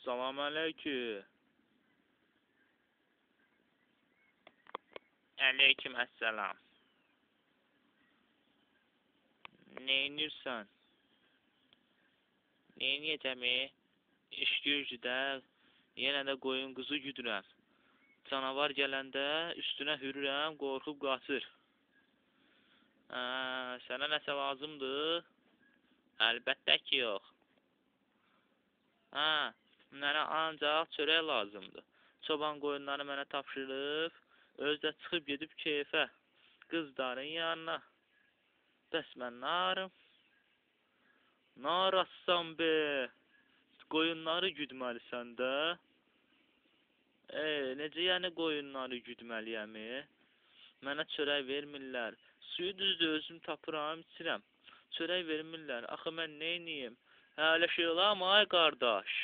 Salam aleyküm. Aleyküm əssalam. Neynirsən? Neyniyəcəm? İş gücüdə yenə də qoyun qızı güdürəm. Canavar gələndə üstünə hürürəm, qorxub qaçır. Sənə nəsə lazımdır? Əlbəttə ki, yox. Mənə ancaq çörək lazımdır. Çoban qoyunları mənə tapşırıb, özü də çıxıb gedib keyfə, qızların yanına. Bəs mən narım? Narassan be! Qoyunları güdməlisən də. Necə yəni qoyunları güdməliyəm? Mənə çörək vermirlər. Suyu düzdür, özüm tapıram, içirəm. Çörək vermirlər. Axı mən neyniyim? Hələ şey olam, ay qardaş.